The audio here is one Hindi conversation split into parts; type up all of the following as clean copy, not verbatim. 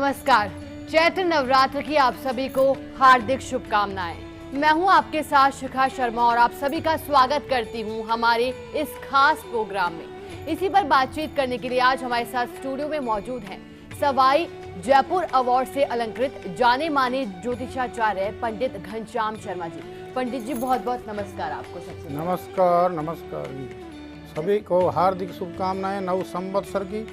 नमस्कार। चैत्र नवरात्र की आप सभी को हार्दिक शुभकामनाएं। मैं हूं आपके साथ शिखा शर्मा और आप सभी का स्वागत करती हूं हमारे इस खास प्रोग्राम में। इसी पर बातचीत करने के लिए आज हमारे साथ स्टूडियो में मौजूद हैं सवाई जयपुर अवार्ड से अलंकृत जाने माने ज्योतिषाचार्य पंडित घनश्याम शर्मा जी। पंडित जी बहुत बहुत नमस्कार आपको। सबसे नमस्कार नमस्कार जी, सभी को हार्दिक शुभकामनाएं। नव संवत्सर की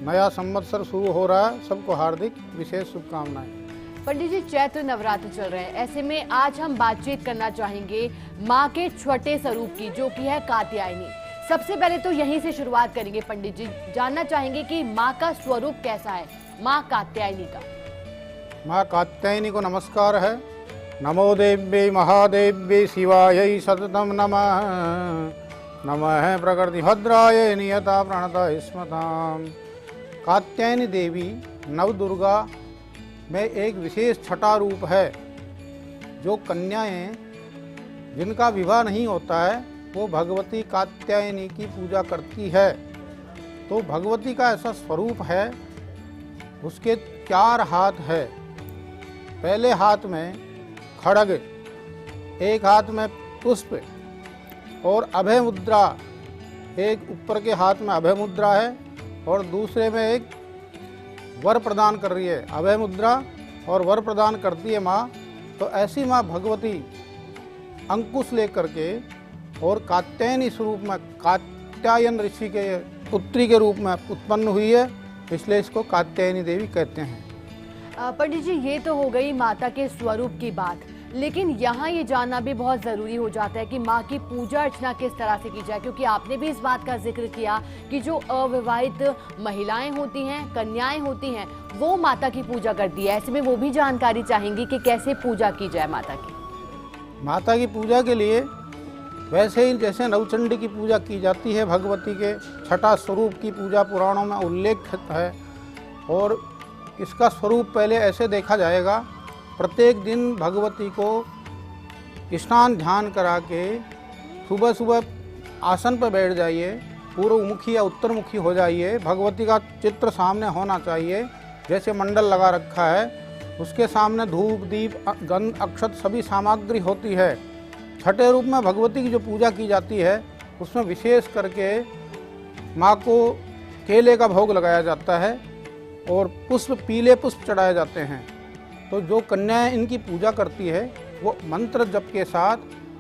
नया संवत्सर शुरू हो रहा है, सबको हार्दिक विशेष शुभकामनाएं। पंडित जी चैत्र नवरात्र चल रहे हैं, ऐसे में आज हम बातचीत करना चाहेंगे माँ के छठे स्वरूप की, जो कि है कात्यायनी। सबसे पहले तो यहीं से शुरुआत करेंगे पंडित जी, जानना चाहेंगे कि माँ का स्वरूप कैसा है, माँ कात्यायनी का। माँ कात्यायनी को नमस्कार है। नमो देव्यै महादेव्यै शिवायै सततं नमः। नमः प्रकृति भद्राय नियता प्रणता स्मताम्। कात्यायनी देवी नवदुर्गा में एक विशेष छठा रूप है। जो कन्याएं जिनका विवाह नहीं होता है वो भगवती कात्यायनी की पूजा करती है। तो भगवती का ऐसा स्वरूप है, उसके 4 हाथ है। पहले हाथ में खड्ग, एक हाथ में पुष्प और अभय मुद्रा, एक ऊपर के हाथ में अभय मुद्रा है और दूसरे में एक वर प्रदान कर रही है। अभय मुद्रा और वर प्रदान करती है माँ। तो ऐसी माँ भगवती अंकुश लेकर के और कात्यायनी स्वरूप में कात्यायन ऋषि के पुत्री के रूप में उत्पन्न हुई है, इसलिए इसको कात्यायनी देवी कहते हैं। पंडित जी ये तो हो गई माता के स्वरूप की बात, लेकिन यहाँ ये जानना भी बहुत ज़रूरी हो जाता है कि माँ की पूजा अर्चना किस तरह से की जाए, क्योंकि आपने भी इस बात का जिक्र किया कि जो अविवाहित महिलाएं होती हैं, कन्याएं होती हैं, वो माता की पूजा करती है। ऐसे में वो भी जानकारी चाहेंगी कि कैसे पूजा की जाए माता की। माता की पूजा के लिए वैसे ही जैसे नवचंडी की पूजा की जाती है, भगवती के छठा स्वरूप की पूजा पुराणों में उल्लेखित है। और इसका स्वरूप पहले ऐसे देखा जाएगा, प्रत्येक दिन भगवती को स्नान ध्यान करा के सुबह सुबह आसन पर बैठ जाइए, पूर्वमुखी या उत्तरमुखी हो जाइए। भगवती का चित्र सामने होना चाहिए, जैसे मंडल लगा रखा है, उसके सामने धूप दीप गंध अक्षत सभी सामग्री होती है। छठे रूप में भगवती की जो पूजा की जाती है उसमें विशेष करके माँ को केले का भोग लगाया जाता है और पुष्प, पीले पुष्प चढ़ाए जाते हैं। तो जो कन्याएं इनकी पूजा करती है वो मंत्र जप के साथ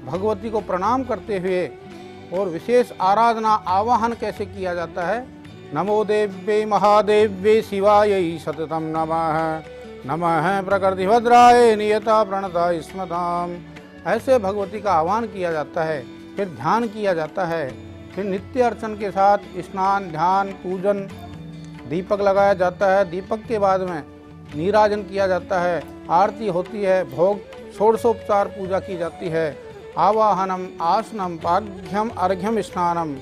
भगवती को प्रणाम करते हुए, और विशेष आराधना आवाहन कैसे किया जाता है, नमो देव्यै महादेव्यै शिवायै सततं नमः। नमः प्रकृति भद्राय नियता प्रणता स्मताम्। ऐसे भगवती का आह्वान किया जाता है, फिर ध्यान किया जाता है, फिर नित्य अर्चन के साथ स्नान ध्यान पूजन, दीपक लगाया जाता है। दीपक के बाद में नीराजन किया जाता है, आरती होती है, भोग षोडशोपचार पूजा की जाती है। आवाहनम आसनम पाघ्यम अर्घ्यम स्नानम।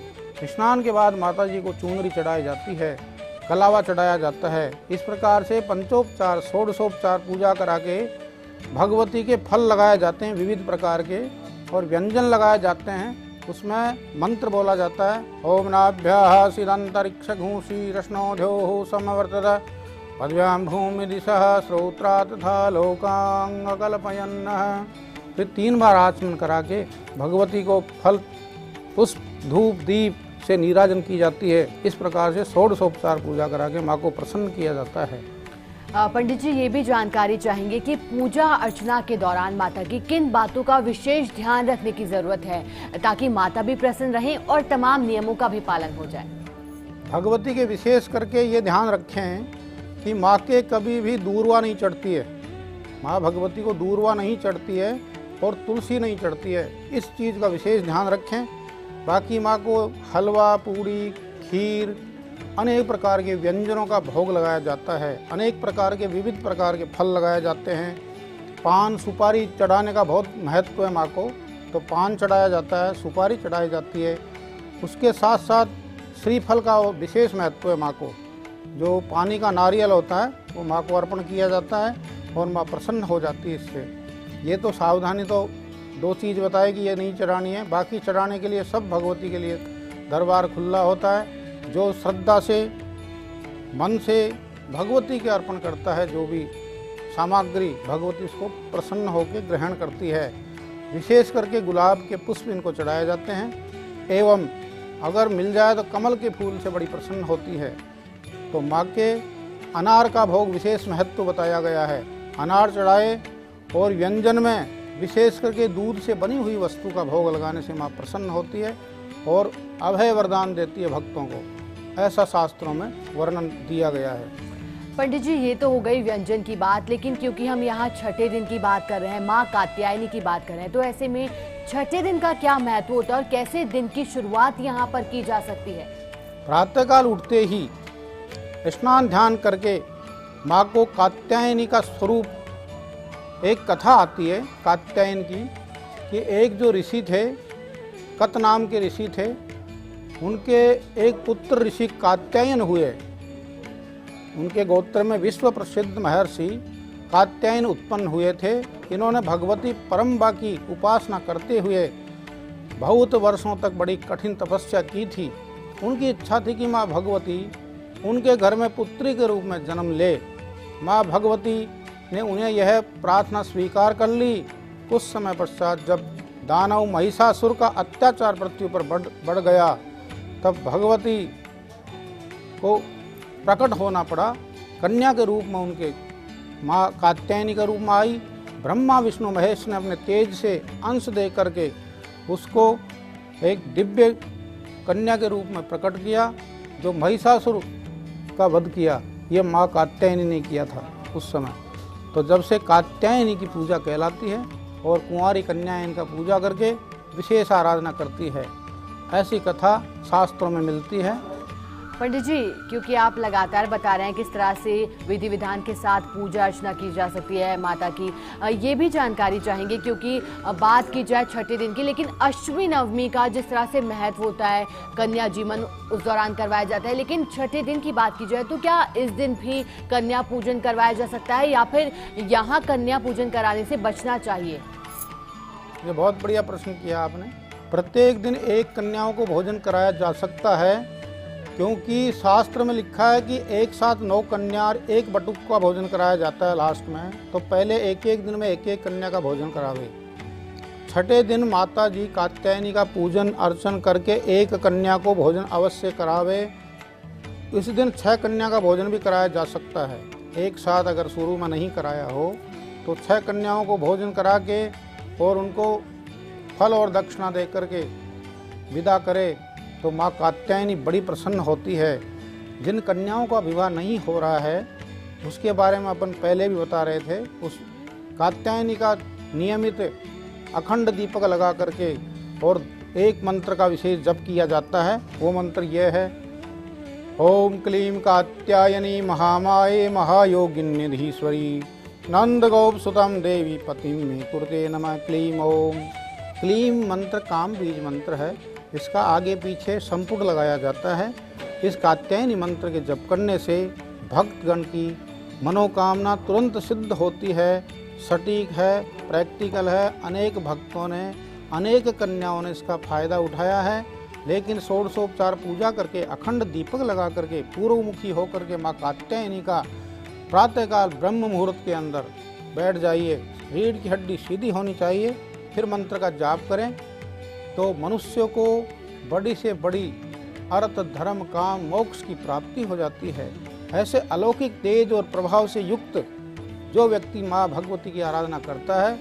स्नान के बाद माता जी को चुनरी चढ़ाई जाती है, कलावा चढ़ाया जाता है। इस प्रकार से पंचोपचार षोडशोपचार पूजा करा के भगवती के फल लगाए जाते हैं विविध प्रकार के, और व्यंजन लगाए जाते हैं। उसमें मंत्र बोला जाता है, ओम नाभ्याः सिदंतरिक्ष घूषी रश्नोध्योः समवर्तत पद्भ्यां भूमि दिशः श्रोत्रा तथा लोकांग कल्पयन्नः। फिर 3 बार आचमन करा के भगवती को फल पुष्प धूप दीप से नीराजन की जाती है। इस प्रकार से षोडशोपचार पूजा करा के माँ को प्रसन्न किया जाता है। पंडित जी ये भी जानकारी चाहेंगे कि पूजा अर्चना के दौरान माता की किन बातों का विशेष ध्यान रखने की जरूरत है, ताकि माता भी प्रसन्न रहें और तमाम नियमों का भी पालन हो जाए। भगवती के विशेष करके ये ध्यान रखें कि माँ के कभी भी दूर्वा नहीं चढ़ती है। माँ भगवती को दूर्वा नहीं चढ़ती है और तुलसी नहीं चढ़ती है, इस चीज़ का विशेष ध्यान रखें। बाकी माँ को हलवा पूड़ी खीर अनेक प्रकार के व्यंजनों का भोग लगाया जाता है, अनेक प्रकार के विविध प्रकार के फल लगाए जाते हैं। पान सुपारी चढ़ाने का बहुत महत्व है माँ को, तो पान चढ़ाया जाता है, सुपारी चढ़ाई जाती है। उसके साथ साथ श्रीफल का विशेष महत्व है माँ को। जो पानी का नारियल होता है वो माँ को अर्पण किया जाता है और माँ प्रसन्न हो जाती है इससे। ये तो सावधानी तो 2 चीज़ बताए कि ये नहीं चढ़ानी है, बाकी चढ़ाने के लिए सब भगवती के लिए दरबार खुला होता है। जो श्रद्धा से मन से भगवती के अर्पण करता है। जो भी सामग्री भगवती उसको प्रसन्न होकर ग्रहण करती है। विशेष करके गुलाब के पुष्प इनको चढ़ाए जाते हैं एवं अगर मिल जाए तो कमल के फूल से बड़ी प्रसन्न होती है। तो माँ के अनार का भोग विशेष महत्व बताया गया है। अनार चढ़ाए और व्यंजन में विशेष करके दूध से बनी हुई वस्तु का भोग लगाने से माँ प्रसन्न होती है और अभय वरदान देती है भक्तों को, ऐसा शास्त्रों में वर्णन दिया गया है। पंडित जी, ये तो हो गई व्यंजन की बात, लेकिन क्योंकि हम यहाँ छठे दिन की बात कर रहे हैं, माँ कात्यायनी की बात कर रहे हैं, तो ऐसे में छठे दिन का क्या महत्व होता है और कैसे दिन की शुरुआत यहाँ पर की जा सकती है? प्रातःकाल उठते ही स्नान ध्यान करके माँ को कात्यायनी का स्वरूप, एक कथा आती है कात्यायन की कि एक जो ऋषि थे, कत नाम के ऋषि थे, उनके एक पुत्र ऋषि कात्यायन हुए। उनके गोत्र में विश्व प्रसिद्ध महर्षि कात्यायन उत्पन्न हुए थे। इन्होंने भगवती परम्बा की उपासना करते हुए बहुत वर्षों तक बड़ी कठिन तपस्या की थी। उनकी इच्छा थी कि माँ भगवती उनके घर में पुत्री के रूप में जन्म ले। माँ भगवती ने उन्हें यह प्रार्थना स्वीकार कर ली। कुछ समय पश्चात जब दानव महिषासुर का अत्याचार पृथ्वी पर बढ़ गया, तब भगवती को प्रकट होना पड़ा। कन्या के रूप में उनके माँ कात्यायनी के रूप में आई। ब्रह्मा विष्णु महेश ने अपने तेज से अंश दे करके उसको एक दिव्य कन्या के रूप में प्रकट किया, जो महिषासुर का वध किया। ये माँ कात्यायनी ने किया था उस समय। तो जब से कात्यायनी की पूजा कहलाती है और कुंवारी कन्याएं इनका पूजा करके विशेष आराधना करती है, ऐसी कथा शास्त्रों में मिलती है। पंडित जी, क्योंकि आप लगातार बता रहे हैं किस तरह से विधि विधान के साथ पूजा अर्चना की जा सकती है माता की, ये भी जानकारी चाहेंगे। क्योंकि बात की जाए छठे दिन की, लेकिन अष्टमी नवमी का जिस तरह से महत्व होता है, कन्या जीवन उस दौरान करवाया जाता है, लेकिन छठे दिन की बात की जाए तो क्या इस दिन भी कन्या पूजन करवाया जा सकता है या फिर यहाँ कन्या पूजन कराने से बचना चाहिए? ये बहुत बढ़िया प्रश्न किया आपने। प्रत्येक दिन एक कन्याओं को भोजन कराया जा सकता है, क्योंकि शास्त्र में लिखा है कि एक साथ 9 कन्या और 1 बटुक का भोजन कराया जाता है लास्ट में। तो पहले एक एक दिन में एक एक कन्या का भोजन करावे। छठे दिन माता जी कात्यायनी का पूजन अर्चन करके 1 कन्या को भोजन अवश्य करावे। इस दिन 6 कन्या का भोजन भी कराया जा सकता है। एक साथ अगर शुरू में नहीं कराया हो तो 6 कन्याओं को भोजन करा के और उनको फल और दक्षिणा दे करके विदा करे तो माँ कात्यायनी बड़ी प्रसन्न होती है। जिन कन्याओं का विवाह नहीं हो रहा है उसके बारे में अपन पहले भी बता रहे थे। उस कात्यायनी का नियमित अखंड दीपक लगा करके और एक मंत्र का विशेष जप किया जाता है। वो मंत्र यह है, ओम क्लीं कात्यायनी महामाये महायोगिन्यधीश्वरी नंद गौप सुतम देवी पतिम मे कुरुते नमः। क्लीं ओम। क्लीं मंत्र काम बीज मंत्र है। इसका आगे पीछे संपुट लगाया जाता है। इस कात्यायनी मंत्र के जप करने से भक्तगण की मनोकामना तुरंत सिद्ध होती है। सटीक है, प्रैक्टिकल है। अनेक भक्तों ने, अनेक कन्याओं ने इसका फायदा उठाया है। लेकिन षोडशोपचार पूजा करके अखंड दीपक लगा करके पूर्वमुखी होकर के माँ कात्यायनी का प्रातःकाल ब्रह्म मुहूर्त के अंदर बैठ जाइए। रीढ़ की हड्डी सीधी होनी चाहिए, फिर मंत्र का जाप करें तो मनुष्य को बड़ी से बड़ी अर्थ धर्म काम मोक्ष की प्राप्ति हो जाती है। ऐसे अलौकिक तेज और प्रभाव से युक्त जो व्यक्ति माँ भगवती की आराधना करता है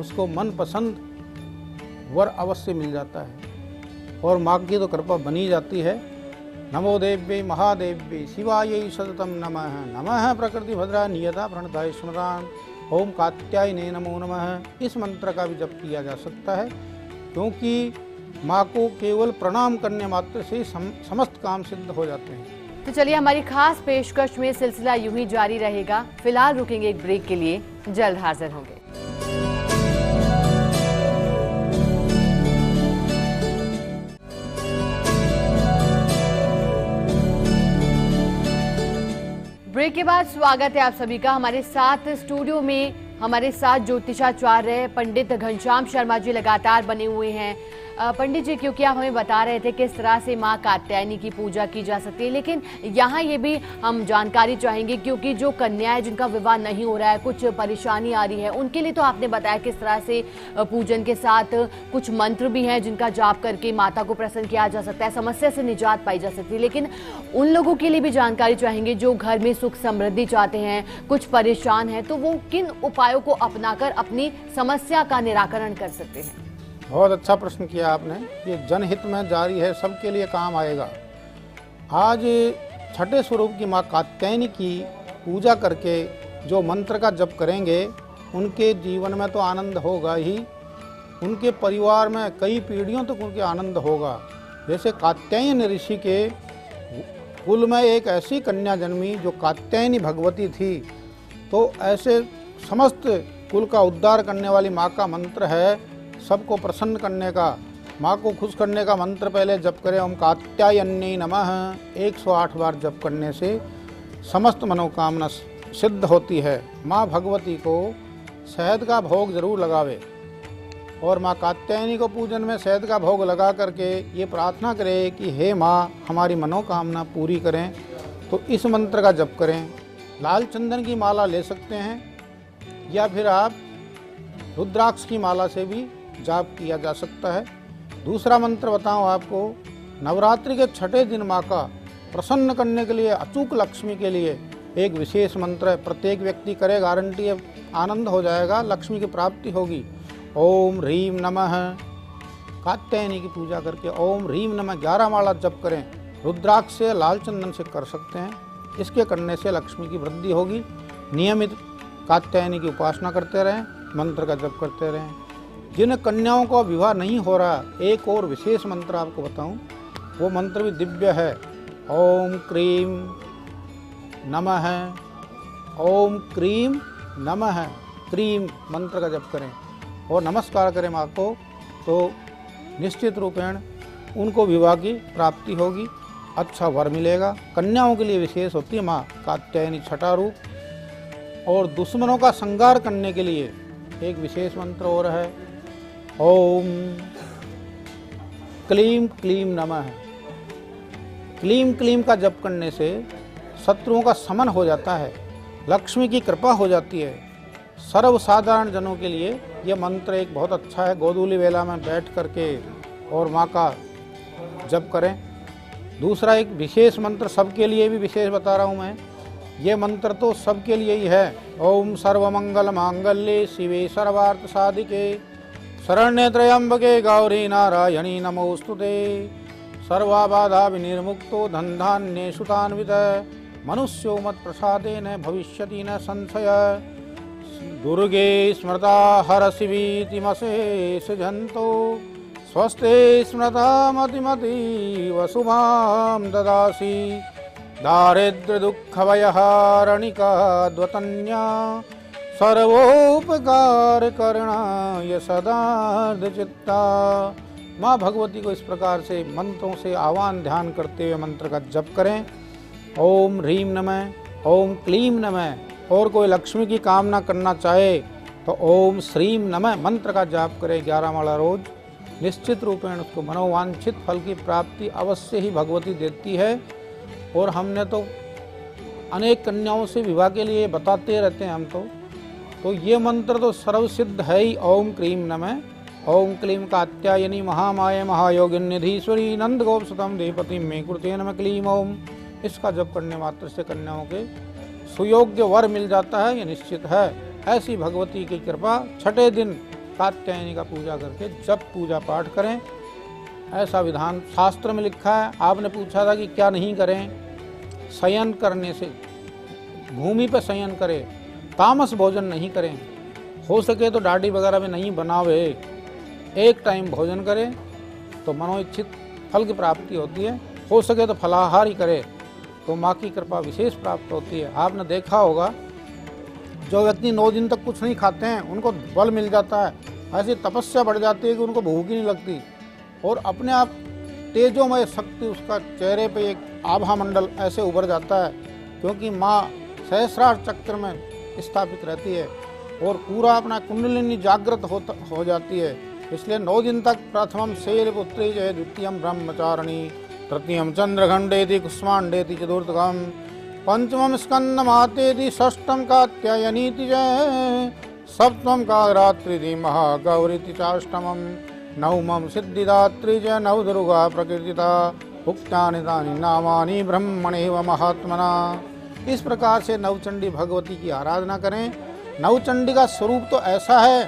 उसको मनपसंद वर अवश्य मिल जाता है और माँ की तो कृपा बनी जाती है। नमो देव्यै महादेव्यै शिवायै सततम नमः। नमः प्रकृति भद्रा नियता प्रणता स्मरान। ओम कात्यायने नमो नमः। इस मंत्र का भी जप किया जा सकता है, क्योंकि माँ को केवल प्रणाम करने मात्र से समस्त काम सिद्ध हो जाते हैं। तो चलिए, हमारी खास पेशकश में सिलसिला यूं ही जारी रहेगा। फिलहाल रुकेंगे एक ब्रेक के लिए, जल्द हाजिर होंगे। ब्रेक के बाद स्वागत है आप सभी का। हमारे साथ स्टूडियो में हमारे साथ ज्योतिषाचार्य पंडित घनश्याम शर्मा जी लगातार बने हुए हैं। पंडित जी, क्योंकि आप हमें बता रहे थे किस तरह से माँ कात्यायनी की पूजा की जा सकती है, लेकिन यहाँ ये भी हम जानकारी चाहेंगे, क्योंकि जो कन्याएं जिनका विवाह नहीं हो रहा है, कुछ परेशानी आ रही है, उनके लिए तो आपने बताया किस तरह से पूजन के साथ कुछ मंत्र भी हैं जिनका जाप करके माता को प्रसन्न किया जा सकता है, समस्या से निजात पाई जा सकती है। लेकिन उन लोगों के लिए भी जानकारी चाहेंगे जो घर में सुख समृद्धि चाहते हैं, कुछ परेशान हैं, तो वो किन उपायों को अपनाकर अपनी समस्या का निराकरण कर सकते हैं। बहुत अच्छा प्रश्न किया आपने। ये जनहित में जारी है, सबके लिए काम आएगा। आज छठे स्वरूप की माँ कात्यायनी की पूजा करके जो मंत्र का जप करेंगे, उनके जीवन में तो आनंद होगा ही, उनके परिवार में कई पीढ़ियों तक उनके आनंद होगा। जैसे कात्यायन ऋषि के कुल में एक ऐसी कन्या जन्मी जो कात्यायनी भगवती थी, तो ऐसे समस्त कुल का उद्धार करने वाली माँ का मंत्र है, सबको प्रसन्न करने का, माँ को खुश करने का मंत्र पहले जप करें। ओम कात्यायन्यै नमः 108 बार जप करने से समस्त मनोकामना सिद्ध होती है। माँ भगवती को शहद का भोग जरूर लगावे और माँ कात्यायनी को पूजन में शहद का भोग लगा करके ये प्रार्थना करें कि हे माँ, हमारी मनोकामना पूरी करें। तो इस मंत्र का जप करें। लाल चंदन की माला ले सकते हैं या फिर आप रुद्राक्ष की माला से भी जाप किया जा सकता है। दूसरा मंत्र बताऊं आपको, नवरात्रि के छठे दिन माँ का प्रसन्न करने के लिए, अचूक लक्ष्मी के लिए एक विशेष मंत्र है। प्रत्येक व्यक्ति करे, गारंटी है, आनंद हो जाएगा, लक्ष्मी की प्राप्ति होगी। ओम ह्रीम नमः, कात्यायनी की पूजा करके ओम ह्रीम नमः 11 माला जप करें। रुद्राक्ष से, लाल चंदन से कर सकते हैं। इसके करने से लक्ष्मी की वृद्धि होगी। नियमित कात्यायनी की उपासना करते रहें, मंत्र का जप करते रहें। जिन कन्याओं का विवाह नहीं हो रहा, एक और विशेष मंत्र आपको बताऊं, वो मंत्र भी दिव्य है। ओम क्रीम नमः, ओम क्रीम नमः, क्रीम मंत्र का जप करें और नमस्कार करें माँ को, तो निश्चित रूपेण उनको विवाह की प्राप्ति होगी, अच्छा वर मिलेगा। कन्याओं के लिए विशेष होती है माँ कात्यायनी छठा रूप। और दुश्मनों का संहार करने के लिए एक विशेष मंत्र और है, ओम क्लीम क्लीम नमः। क्लीम क्लीम का जप करने से शत्रुओं का समन हो जाता है, लक्ष्मी की कृपा हो जाती है। सर्वसाधारण जनों के लिए यह मंत्र एक बहुत अच्छा है। गोधूली वेला में बैठ करके और माँ का जप करें। दूसरा एक विशेष मंत्र सबके लिए भी विशेष बता रहा हूँ मैं, ये मंत्र तो सबके लिए ही है। ओम सर्वमंगल मांगल्ये शिवे सर्वार्थ साधिके शरण्ये त्र्यंबके गौरी नारायणी नमोस्तुते। सर्वाबाधा विनिर्मुक्तो धनधान्ये सुतान्वितः मनुष्यो मत प्रसादेन भविष्यति न संशय। दुर्गे स्मृता हरसिवीतिमशेष जंतो स्वस्ते स्मृता मतिमतीव शुभां ददासि। दारिद्र्य दुःख भयहारणिका द्वतन्या सर्वोपकार करणाय सदार्थ चित्ता। माँ भगवती को इस प्रकार से मंत्रों से आह्वान ध्यान करते हुए मंत्र का जप करें। ओम ह्रीम नमः, ओम क्लीम नमः। और कोई लक्ष्मी की कामना करना चाहे तो ओम श्रीम नमः मंत्र का जाप करें 11 माला रोज। निश्चित रूपेण उसको मनोवांछित फल की प्राप्ति अवश्य ही भगवती देती है। और हमने तो अनेक कन्याओं से विवाह के लिए बताते रहते हैं हम तो ये मंत्र तो सर्वसिद्ध है ही। ओम क्रीम नमः, ओम क्लीम कात्यायनी महामाया महायोगिन्निधीश्वरी नंद गोप सुतम देवपति में कृते नमः क्लीम ओम। इसका जप करने मात्र से कन्याओं के सुयोग्य वर मिल जाता है, ये निश्चित है। ऐसी भगवती की कृपा छठे दिन कात्यायनी का पूजा करके जब पूजा पाठ करें, ऐसा विधान शास्त्र में लिखा है। आपने पूछा था कि क्या नहीं करें, शयन करने से, भूमि पर शयन करें, तामस भोजन नहीं करें, हो सके तो दाढ़ी वगैरह में नहीं बनावे, एक टाइम भोजन करें तो मनोइच्छित फल की प्राप्ति होती है। हो सके तो फलाहार ही करे तो माँ की कृपा विशेष प्राप्त होती है। आपने देखा होगा जो व्यक्ति 9 दिन तक कुछ नहीं खाते हैं उनको बल मिल जाता है, ऐसी तपस्या बढ़ जाती है कि उनको भूख ही नहीं लगती और अपने आप तेजोमय शक्ति उसका चेहरे पे एक आभा मंडल ऐसे उभर जाता है, क्योंकि माँ सहस्रार चक्र में स्थापित रहती है और पूरा अपना कुंडलिनी जागृत हो जाती है। इसलिए 9 दिन तक प्रथमम शैलपुत्री जय, द्वितीयम ब्रह्मचारिणी, तृतीयम चंद्रखंडेति, कुष्मांडेति चतुर्थकम, पंचमम स्कंदमातेति, षष्ठम कात्यायनीति जय, सप्तमम कारात्रिति महागौरीति चाष्टमम, नवमम सिद्धिदात्री जय, नवदुर्गा प्रकृतिता, उक्तानि तानि नामानि ब्रह्मणेव महात्मना। इस प्रकार से नवचंडी भगवती की आराधना करें। नवचंडी का स्वरूप तो ऐसा है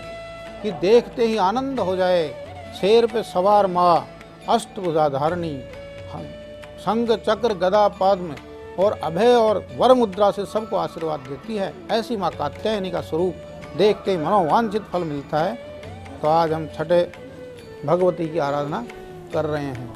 कि देखते ही आनंद हो जाए। शेर पे सवार माँ, अष्टभुजाधारिणी, शंख चक्र गदा पद्म और अभय और वर मुद्रा से सबको आशीर्वाद देती है। ऐसी माँ कात्यायनी का स्वरूप देखते ही मनोवांछित फल मिलता है। तो आज हम छठे भगवती की आराधना कर रहे हैं।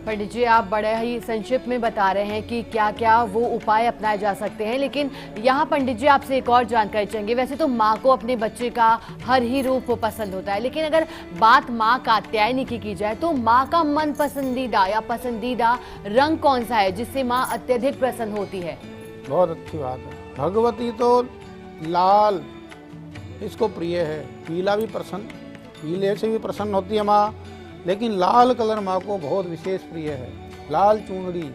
पंडित जी, आप बड़े ही संक्षिप्त में बता रहे हैं कि क्या क्या वो उपाय अपनाए जा सकते हैं, लेकिन यहाँ पंडित जी आपसे एक और जानकारी चाहेंगे। वैसे तो माँ को अपने बच्चे का हर ही रूप पसंद होता है, लेकिन अगर बात माँ कात्यायनी की जाए तो माँ का मन पसंदीदा या पसंदीदा रंग कौन सा है जिससे माँ अत्यधिक प्रसन्न होती है? बहुत अच्छी बात है। भगवती तो लाल इसको प्रिय है, पीला भी प्रसन्न, पीले से भी प्रसन्न होती है माँ, लेकिन लाल कलर माँ को बहुत विशेष प्रिय है। लाल चूनरी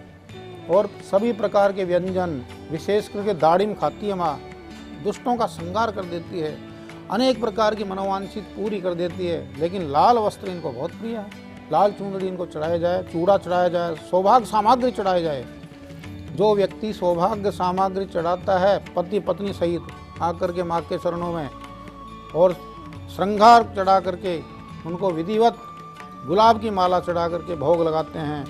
और सभी प्रकार के व्यंजन, विशेष करके दाड़िम खाती है माँ, दुष्टों का संहार कर देती है, अनेक प्रकार की मनोवांछित पूरी कर देती है। लेकिन लाल वस्त्र इनको बहुत प्रिय है। लाल चूनरी इनको चढ़ाया जाए, चूड़ा चढ़ाया जाए, सौभाग्य सामग्री चढ़ाया जाए। जो व्यक्ति सौभाग्य सामग्री चढ़ाता है पति पत्नी सहित आकर के माँ के चरणों में और श्रृंगार चढ़ा करके उनको विधिवत गुलाब की माला चढ़ा करके भोग लगाते हैं,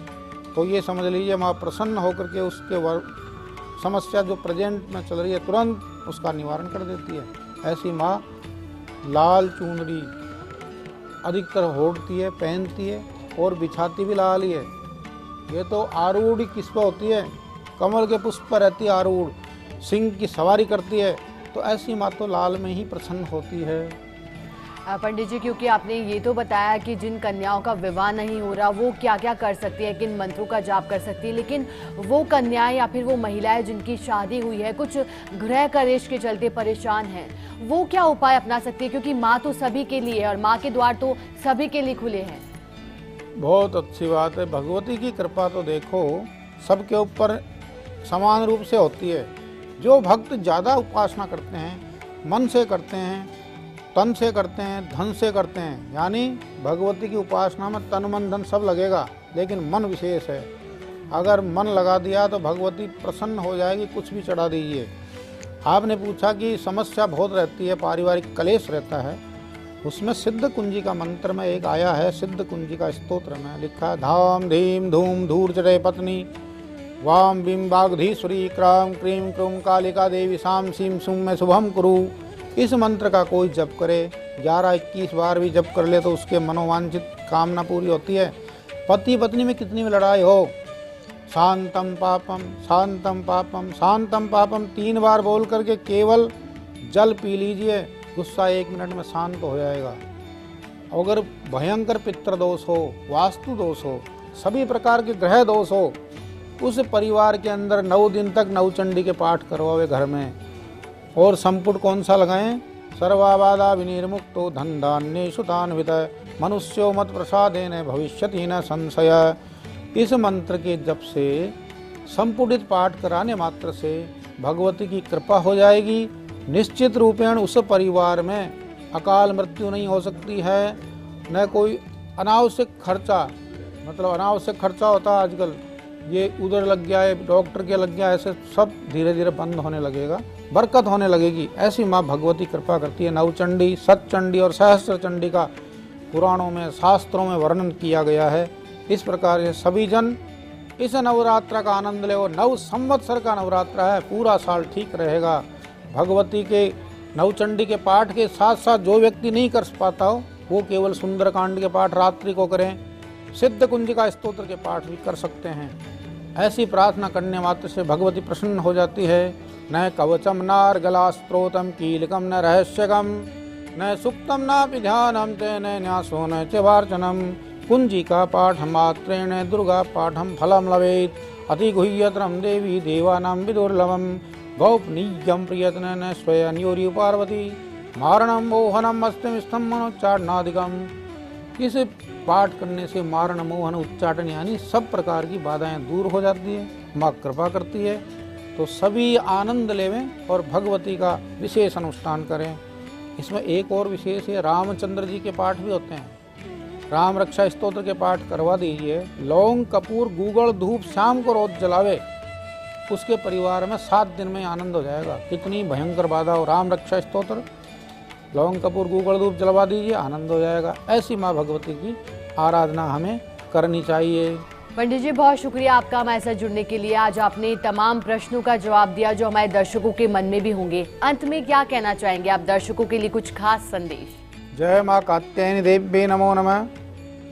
तो ये समझ लीजिए माँ प्रसन्न होकर के उसके समस्या जो प्रेजेंट में चल रही है तुरंत उसका निवारण कर देती है। ऐसी माँ लाल चुनरी अधिकतर ओढ़ती है, पहनती है और बिछाती भी लाल ही है। ये तो आरूढ़ किस पर होती है? कमल के पुष्प पर रहती है आरूढ़, सिंह की सवारी करती है। तो ऐसी माँ तो लाल में ही प्रसन्न होती है। पंडित जी, क्योंकि आपने ये तो बताया कि जिन कन्याओं का विवाह नहीं हो रहा वो क्या क्या कर सकती है, किन मंत्रों का जाप कर सकती है, लेकिन वो कन्याएं या फिर वो महिलाएं जिनकी शादी हुई है, कुछ गृह कलेश के चलते परेशान हैं, वो क्या उपाय अपना सकती है? क्योंकि माँ तो सभी के लिए है और माँ के द्वार तो सभी के लिए खुले हैं। बहुत अच्छी बात है। भगवती की कृपा तो देखो सबके ऊपर समान रूप से होती है। जो भक्त ज़्यादा उपासना करते हैं, मन से करते हैं, तन से करते हैं, धन से करते हैं, यानी भगवती की उपासना में तन मन धन सब लगेगा, लेकिन मन विशेष है। अगर मन लगा दिया तो भगवती प्रसन्न हो जाएगी, कुछ भी चढ़ा दीजिए। आपने पूछा कि समस्या बहुत रहती है, पारिवारिक कलेश रहता है, उसमें सिद्ध कुंजी का मंत्र में एक आया है। सिद्ध कुंजी का स्तोत्र में लिखा है, धाम धीम धूम धूर चरे पत्नी वाम beam बागधीश्वरी cram cream क्रूम Kalika Devi साम सीम सुम में शुभम कुरु। इस मंत्र का कोई जप करे, 11-21 बार भी जप कर ले तो उसके मनोवांछित कामना पूरी होती है। पति पत्नी में कितनी भी लड़ाई हो, शांतम पापम शांतम पापम शांतम पापम 3 बार बोल करके केवल जल पी लीजिए, गुस्सा 1 मिनट में शांत हो जाएगा। अगर भयंकर पितृदोष हो, वास्तु दोष हो, सभी प्रकार के ग्रह दोष हो, उस परिवार के अंदर 9 दिन तक नवचंडी के पाठ करवावे घर में। और संपुट कौन सा लगाएं? सर्वाबाधा विनिर्मुक्तो धन धान्य सुतान्वित मनुष्यो मत प्रसादेन भविष्यति न संशय। इस मंत्र के जप से संपुटित पाठ कराने मात्र से भगवती की कृपा हो जाएगी। निश्चित रूपेण उस परिवार में अकाल मृत्यु नहीं हो सकती है, न कोई अनावश्यक खर्चा, मतलब अनावश्यक खर्चा होता है आजकल, ये उधर लग गया है, डॉक्टर के लग गया, ऐसे सब धीरे धीरे बंद होने लगेगा, बरकत होने लगेगी। ऐसी माँ भगवती कृपा करती है। नवचंडी, सतचंडी और सहस्त्र चंडी का पुराणों में, शास्त्रों में वर्णन किया गया है। इस प्रकार से सभी जन इस नवरात्र का आनंद ले। वो 9 संवत्सर का नवरात्र है, पूरा साल ठीक रहेगा। भगवती के नवचंडी के पाठ के साथ साथ जो व्यक्ति नहीं कर पाता हो वो केवल सुंदरकांड के पाठ रात्रि को करें, सिद्ध कुंजिका स्तोत्र के पाठ भी कर सकते हैं। ऐसी प्रार्थना करने मात्र से भगवती प्रसन्न हो जाती है। न कवचम नार्गला स्त्रोतम कीलकम न रहस्यकम न सुक्तम नापि ध्यानम तेन न्यासो न च वार्चनम कुंजिका पाठ मात्रेण दुर्गा पाठम फलम लवेत अति गुह्यतरम देवी देवानां विदुर्लभम गौपनीयम प्रियतन स्वयं योरि पार्वती मारणम मोहनम अस्तिम स्तंभ मनोच्चारणादिकम इस पाठ करने से मारण, मोहन, उच्चाटन यानी सब प्रकार की बाधाएं दूर हो जाती है, माँ कृपा करती है। तो सभी आनंद लेवें और भगवती का विशेष अनुष्ठान करें। इसमें एक और विशेष है, रामचंद्र जी के पाठ भी होते हैं। राम रक्षा स्तोत्र के पाठ करवा दीजिए। लौंग, कपूर, गूगल, धूप शाम को रोज जलावे, उसके परिवार में 7 दिन में आनंद हो जाएगा। कितनी भयंकर बाधा हो, राम रक्षा स्तोत्र, लौंग, कपूर, गूगल, धूप जलवा दीजिए, आनंद हो जाएगा। ऐसी माँ भगवती की आराधना हमें करनी चाहिए। पंडित जी, बहुत शुक्रिया आपका हमारे साथ जुड़ने के लिए। आज आपने तमाम प्रश्नों का जवाब दिया जो हमारे दर्शकों के मन में भी होंगे। अंत में क्या कहना चाहेंगे आप दर्शकों के लिए, कुछ खास संदेश? जय माँ कात्यायनी देव्ये नमो नमः।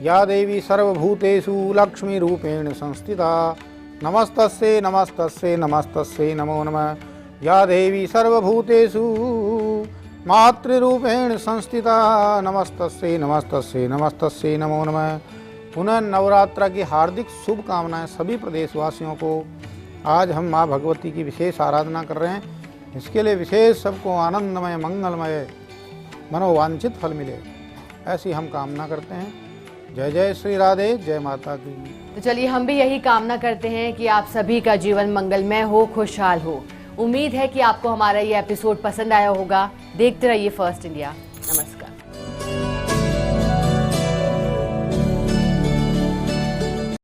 या देवी सर्वभूतेषु लक्ष्मी रूपेण संस्थिता, नमस्तस्यै नमस्तस्यै नमस्तस्यै नमो नमः। या देवी सर्वभूतेषु मातृरूपेण संस्थिता, नमस्तस्यै नमस्तस्यै नमस्तस्यै नमो नमः। पुनः नवरात्र की हार्दिक शुभकामनाएं सभी प्रदेशवासियों को। आज हम माँ भगवती की विशेष आराधना कर रहे हैं, इसके लिए विशेष सबको आनंदमय, मंगलमय, मनोवांछित फल मिले, ऐसी हम कामना करते हैं। जय जय श्री राधे, जय माता की। तो चलिए हम भी यही कामना करते हैं कि आप सभी का जीवन मंगलमय हो, खुशहाल हो। उम्मीद है कि आपको हमारा ये एपिसोड पसंद आया होगा। देखते रहिए फर्स्ट इंडिया। नमस्कार।